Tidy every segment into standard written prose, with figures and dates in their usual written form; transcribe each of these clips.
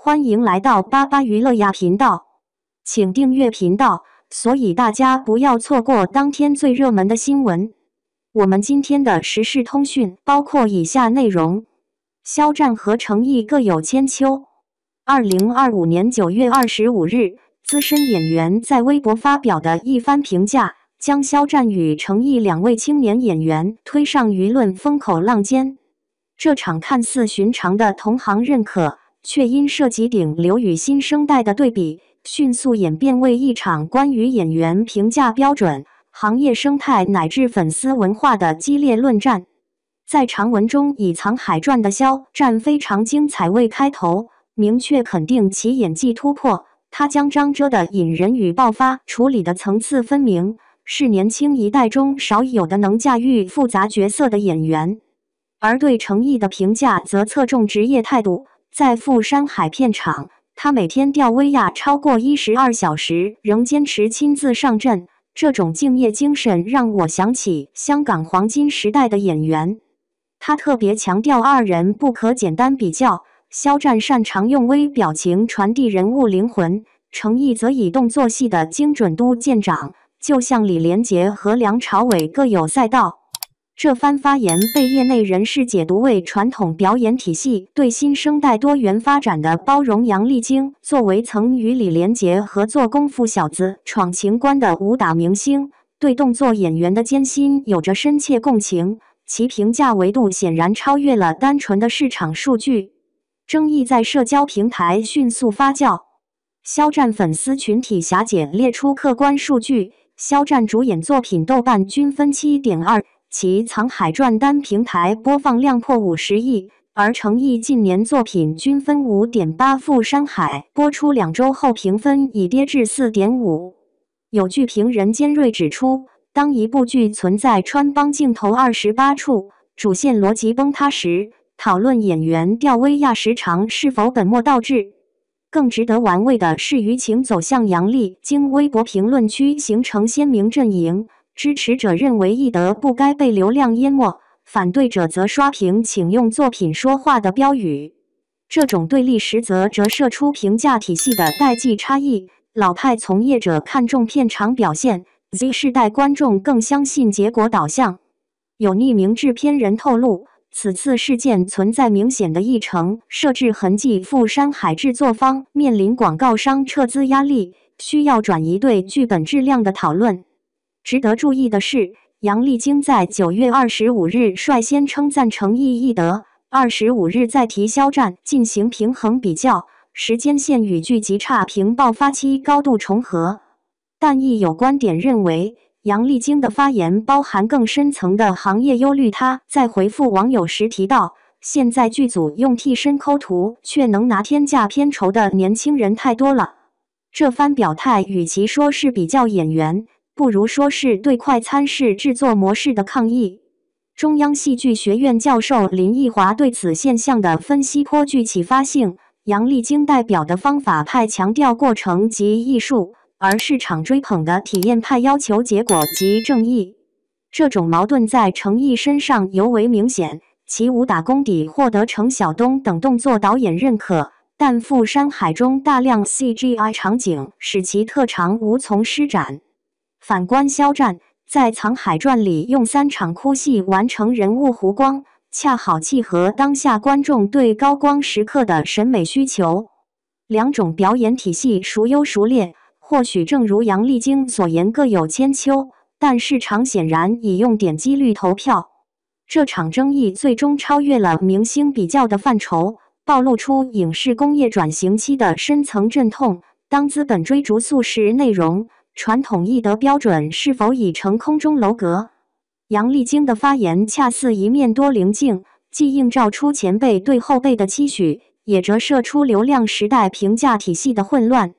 欢迎来到巴巴娱乐呀频道，请订阅频道，所以大家不要错过当天最热门的新闻。我们今天的时事通讯包括以下内容：肖战和程毅各有千秋。2025年9月25日，资深演员在微博发表的一番评价，将肖战与程毅两位青年演员推上舆论风口浪尖。这场看似寻常的同行认可，却因涉及顶流与新生代的对比，迅速演变为一场关于演员评价标准、行业生态乃至粉丝文化的激烈论战。在长文中以《藏海传》的肖战非常精彩为开头，明确肯定其演技突破。他将张哲的引人与爆发处理的层次分明，是年轻一代中少有的能驾驭复杂角色的演员。而对程毅的评价则侧重职业态度。在富山海片场，他每天吊威亚超过12小时，仍坚持亲自上阵。这种敬业精神让我想起香港黄金时代的演员。他特别强调二人不可简单比较，肖战擅长用微表情传递人物灵魂，程毅则以动作戏的精准度见长，就像李连杰和梁朝伟各有赛道。这番发言被业内人士解读为传统表演体系对新生代多元发展的包容。杨丽菁作为曾与李连杰合作《功夫小子》闯情关的武打明星，对动作演员的艰辛有着深切共情，其评价维度显然超越了单纯的市场数据。争议在社交平台迅速发酵，肖战粉丝群体霞姐列出客观数据，肖战主演作品豆瓣均分 7.2。其《藏海传》单平台播放量破50亿，而程毅近年作品均分 5.8， 富山海播出2周后评分已跌至 4.5。有剧评人尖锐指出，当一部剧存在穿帮镜头28处，主线逻辑崩塌时，讨论演员吊威亚时长是否本末倒置。更值得玩味的是，舆情走向杨丽菁微博评论区形成鲜明阵营。支持者认为易德不该被流量淹没，反对者则刷屏请用作品说话的标语。这种对立实则折射出评价体系的代际差异，老派从业者看重片场表现， Z 世代观众更相信结果导向。有匿名制片人透露，此次事件存在明显的议程设置痕迹，富山海制作方面临广告商撤资压力，需要转移对剧本质量的讨论。值得注意的是，杨丽菁在9月25日率先称赞程毅易德，25日再提肖战进行平衡比较，时间线与剧集差评爆发期高度重合。但亦有观点认为，杨丽菁的发言包含更深层的行业忧虑。她在回复网友时提到，现在剧组用替身抠图却能拿天价片酬的年轻人太多了。这番表态与其说是比较演员，不如说是对快餐式制作模式的抗议。中央戏剧学院教授林奕华对此现象的分析颇具启发性。杨丽菁代表的方法派强调过程及艺术，而市场追捧的体验派要求结果及正义。这种矛盾在程毅身上尤为明显，其武打功底获得程晓东等动作导演认可，但富山海中大量 CGI 场景使其特长无从施展。反观肖战，在《藏海传》里用3场哭戏完成人物弧光，恰好契合当下观众对高光时刻的审美需求。两种表演体系孰优孰劣，或许正如杨丽菁所言各有千秋，但市场显然已用点击率投票。这场争议最终超越了明星比较的范畴，暴露出影视工业转型期的深层阵痛。当资本追逐速食内容，传统易德标准是否已成空中楼阁？杨丽菁的发言恰似一面多棱镜，既映照出前辈对后辈的期许，也折射出流量时代评价体系的混乱。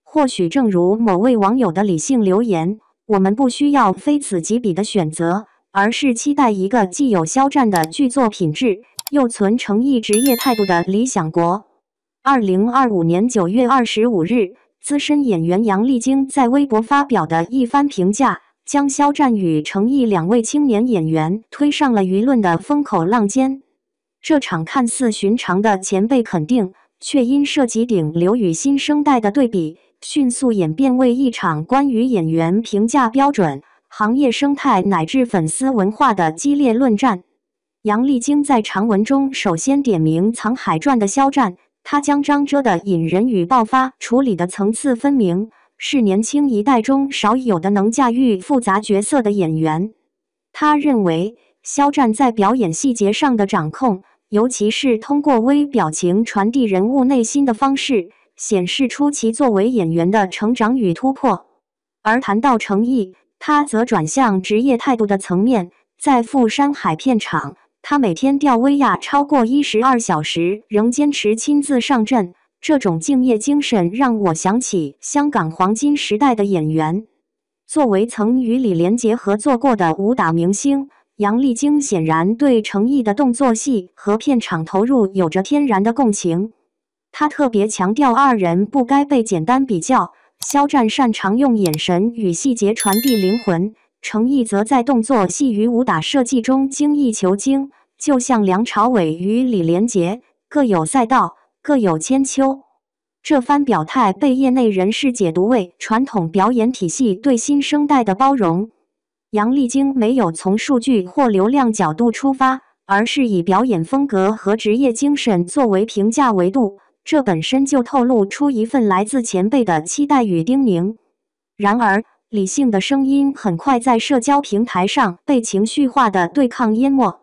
或许正如某位网友的理性留言，我们不需要非此即彼的选择，而是期待一个既有肖战的剧作品质，又存程毅职业态度的理想国。2025年9月25日，资深演员杨丽菁在微博发表的一番评价，将肖战与程毅两位青年演员推上了舆论的风口浪尖。这场看似寻常的前辈肯定，却因涉及顶流与新生代的对比，迅速演变为一场关于演员评价标准、行业生态乃至粉丝文化的激烈论战。杨丽菁在长文中首先点名《藏海传》的肖战，他将张遮的隐忍与爆发处理的层次分明，是年轻一代中少有的能驾驭复杂角色的演员。他认为，肖战在表演细节上的掌控，尤其是通过微表情传递人物内心的方式，显示出其作为演员的成长与突破。而谈到诚意，他则转向职业态度的层面。在富山海片场，他每天吊威亚超过12小时，仍坚持亲自上阵。这种敬业精神让我想起香港黄金时代的演员。作为曾与李连杰合作过的武打明星，杨丽菁显然对诚意的动作戏和片场投入有着天然的共情。他特别强调二人不该被简单比较，肖战擅长用眼神与细节传递灵魂，诚意则在动作戏与武打设计中精益求精，就像梁朝伟与李连杰，各有赛道，各有千秋。这番表态被业内人士解读为传统表演体系对新生代的包容。杨丽菁没有从数据或流量角度出发，而是以表演风格和职业精神作为评价维度，这本身就透露出一份来自前辈的期待与叮咛。然而，理性的声音很快在社交平台上被情绪化的对抗淹没。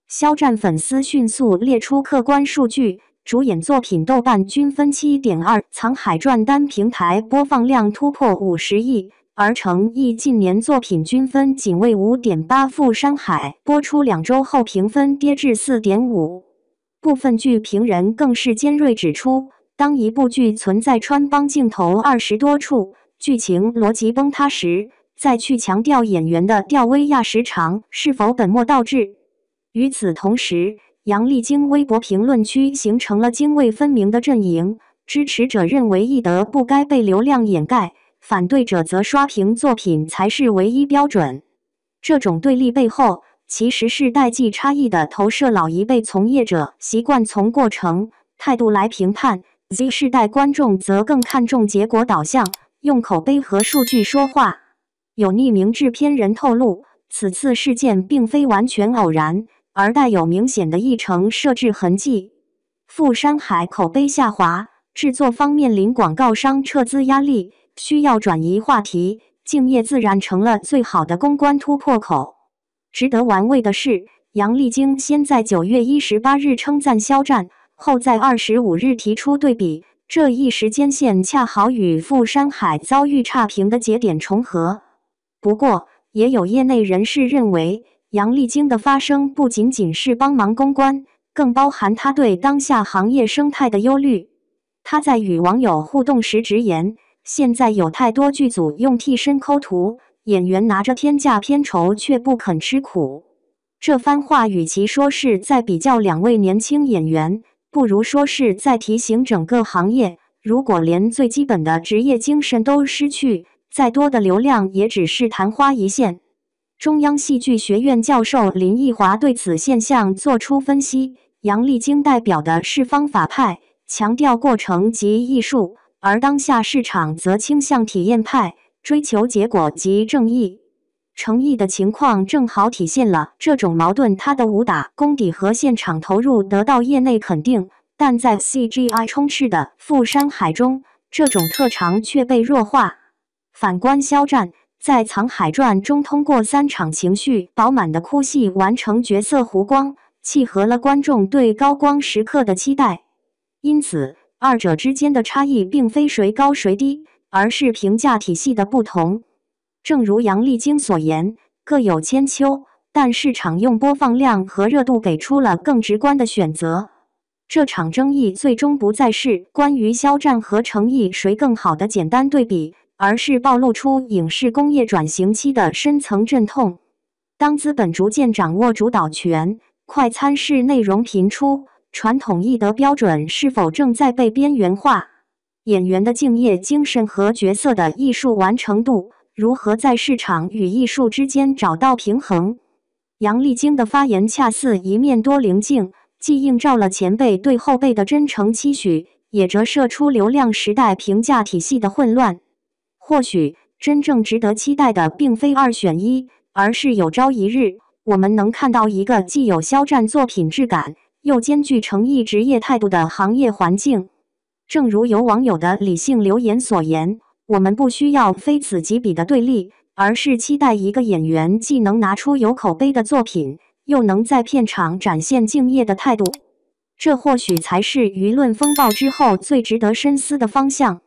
肖战粉丝迅速列出客观数据，主演作品豆瓣均分 7.2， 藏海传单平台播放量突破50亿，而诚意近年作品均分仅为 5.8， 富山海播出2周后评分跌至 4.5。 部分剧评人更是尖锐指出，当一部剧存在穿帮镜头20多处，剧情逻辑崩塌时，再去强调演员的吊威亚时长是否本末倒置。与此同时，杨丽菁微博评论区形成了泾渭分明的阵营，支持者认为艺德不该被流量掩盖，反对者则刷屏作品才是唯一标准。这种对立背后，其实是代际差异的投射。老一辈从业者习惯从过程、态度来评判 ，Z 世代观众则更看重结果导向，用口碑和数据说话。有匿名制片人透露，此次事件并非完全偶然，而带有明显的议程设置痕迹。富山海口碑下滑，制作方面临广告商撤资压力，需要转移话题，敬业自然成了最好的公关突破口。值得玩味的是，杨丽菁先在9月18日称赞肖战，后在25日提出对比，这一时间线恰好与富山海遭遇差评的节点重合。不过，也有业内人士认为，杨丽菁的发声不仅仅是帮忙公关，更包含她对当下行业生态的忧虑。她在与网友互动时直言，现在有太多剧组用替身抠图，演员拿着天价片酬却不肯吃苦。这番话与其说是在比较两位年轻演员，不如说是在提醒整个行业，如果连最基本的职业精神都失去，再多的流量也只是昙花一现。中央戏剧学院教授林奕华对此现象作出分析，杨丽菁代表的是方法派，强调过程及艺术，而当下市场则倾向体验派，追求结果及正义。诚意的情况正好体现了这种矛盾，他的武打功底和现场投入得到业内肯定，但在 CGI 充斥的富山海中，这种特长却被弱化。反观肖战，在《藏海传》中通过3场情绪饱满的哭戏完成角色弧光，契合了观众对高光时刻的期待。因此，二者之间的差异并非谁高谁低，而是评价体系的不同。正如杨丽菁所言，各有千秋，但市场用播放量和热度给出了更直观的选择。这场争议最终不再是关于肖战和诚意谁更好的简单对比，而是暴露出影视工业转型期的深层阵痛。当资本逐渐掌握主导权，快餐式内容频出，传统艺德标准是否正在被边缘化？演员的敬业精神和角色的艺术完成度，如何在市场与艺术之间找到平衡？杨丽菁的发言恰似一面多棱镜，既映照了前辈对后辈的真诚期许，也折射出流量时代评价体系的混乱。或许真正值得期待的并非二选一，而是有朝一日我们能看到一个既有肖战作品质感，又兼具诚意职业态度的行业环境。正如有网友的理性留言所言，我们不需要非此即彼的对立，而是期待一个演员既能拿出有口碑的作品，又能在片场展现敬业的态度。这或许才是舆论风暴之后最值得深思的方向。